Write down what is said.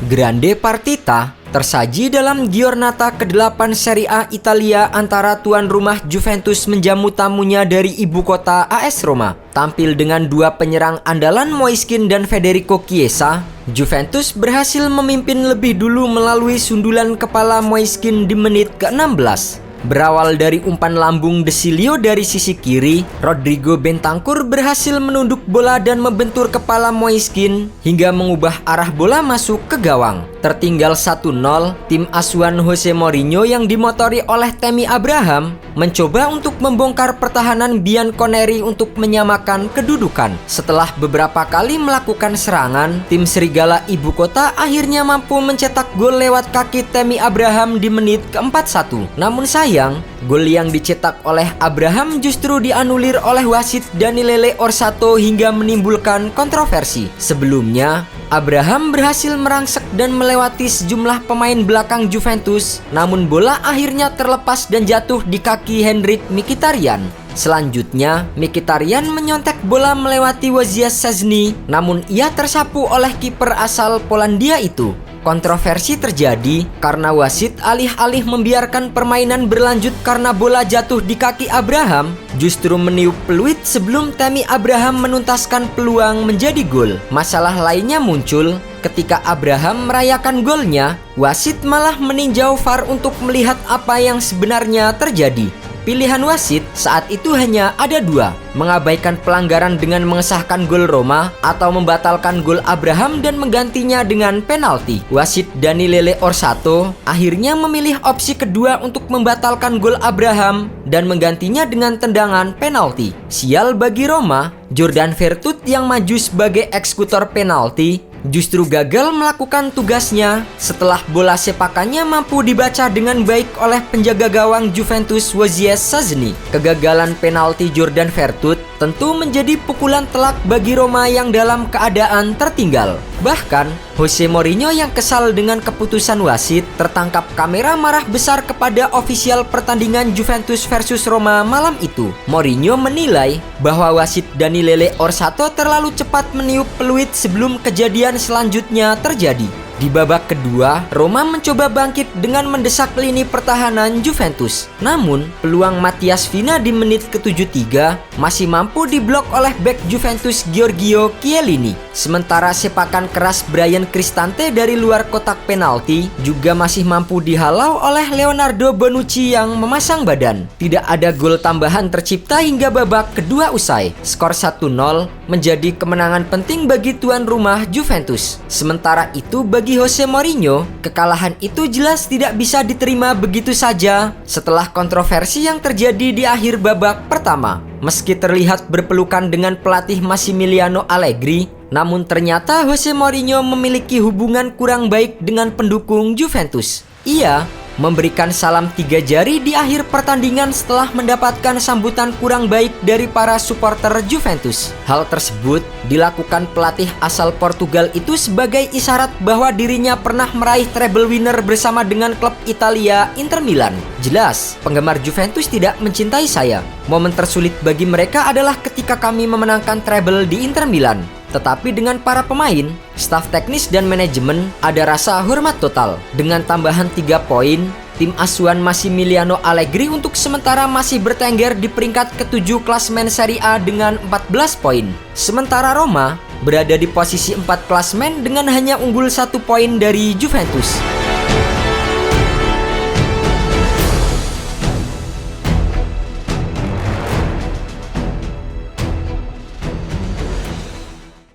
Grande Partita tersaji dalam Giornata ke-8 Serie A Italia antara tuan rumah Juventus menjamu tamunya dari ibu kota AS Roma. Tampil dengan dua penyerang andalan Moiskin dan Federico Chiesa, Juventus berhasil memimpin lebih dulu melalui sundulan kepala Moiskin di menit ke-16. Berawal dari umpan lambung De Silio dari sisi kiri, Rodrigo Bentancur berhasil menunduk bola dan membentur kepala Moiskin hingga mengubah arah bola masuk ke gawang. Tertinggal 1-0, tim asuhan Jose Mourinho yang dimotori oleh Tammy Abraham mencoba untuk membongkar pertahanan Bianconeri untuk menyamakan kedudukan. Setelah beberapa kali melakukan serangan, tim Serigala Ibu Kota akhirnya mampu mencetak gol lewat kaki Tammy Abraham di menit ke-41. Namun sayang, gol yang dicetak oleh Abraham justru dianulir oleh wasit Daniele Orsato hingga menimbulkan kontroversi. Sebelumnya, Abraham berhasil merangsek dan melewati sejumlah pemain belakang Juventus, namun bola akhirnya terlepas dan jatuh di kaki Henryk Mkhitaryan. Selanjutnya, Mkhitaryan menyontek bola melewati Wojciech Szczesny, namun ia tersapu oleh kiper asal Polandia itu. Kontroversi terjadi karena wasit alih-alih membiarkan permainan berlanjut karena bola jatuh di kaki Abraham, justru meniup peluit sebelum Tammy Abraham menuntaskan peluang menjadi gol. Masalah lainnya muncul ketika Abraham merayakan golnya, wasit malah meninjau VAR untuk melihat apa yang sebenarnya terjadi. Pilihan wasit saat itu hanya ada dua, mengabaikan pelanggaran dengan mengesahkan gol Roma atau membatalkan gol Abraham dan menggantinya dengan penalti. Wasit Daniele Orsato akhirnya memilih opsi kedua untuk membatalkan gol Abraham dan menggantinya dengan tendangan penalti. Sial bagi Roma, Jordan Veretout yang maju sebagai eksekutor penalti justru gagal melakukan tugasnya setelah bola sepakannya mampu dibaca dengan baik oleh penjaga gawang Juventus Wojciech Szczesny. Kegagalan penalti Jordan Veretout tentu menjadi pukulan telak bagi Roma yang dalam keadaan tertinggal. Bahkan, Jose Mourinho yang kesal dengan keputusan wasit tertangkap kamera marah besar kepada ofisial pertandingan Juventus versus Roma malam itu. Mourinho menilai bahwa wasit Daniele Orsato terlalu cepat meniup peluit sebelum kejadian selanjutnya terjadi. Di babak kedua, Roma mencoba bangkit dengan mendesak lini pertahanan Juventus. Namun, peluang Mathias Vina di menit ke-73 masih mampu diblok oleh bek Juventus Giorgio Chiellini. Sementara sepakan keras Bryan Cristante dari luar kotak penalti juga masih mampu dihalau oleh Leonardo Bonucci yang memasang badan. Tidak ada gol tambahan tercipta hingga babak kedua usai. Skor 1-0 menjadi kemenangan penting bagi tuan rumah Juventus. Sementara itu bagi Jose Mourinho, kekalahan itu jelas tidak bisa diterima begitu saja setelah kontroversi yang terjadi di akhir babak pertama. Meski terlihat berpelukan dengan pelatih Massimiliano Allegri, namun ternyata Jose Mourinho memiliki hubungan kurang baik dengan pendukung Juventus. Ia memberikan salam 3 jari di akhir pertandingan setelah mendapatkan sambutan kurang baik dari para supporter Juventus. Hal tersebut dilakukan pelatih asal Portugal itu sebagai isyarat bahwa dirinya pernah meraih treble winner bersama dengan klub Italia Inter Milan. Jelas, penggemar Juventus tidak mencintai saya. Momen tersulit bagi mereka adalah ketika kami memenangkan treble di Inter Milan. Tetapi dengan para pemain, staf teknis dan manajemen ada rasa hormat total. Dengan tambahan 3 poin, tim asuhan Massimiliano Allegri untuk sementara masih bertengger di peringkat ke-7 klasemen Serie A dengan 14 poin. Sementara Roma berada di posisi 4 klasemen dengan hanya unggul 1 poin dari Juventus.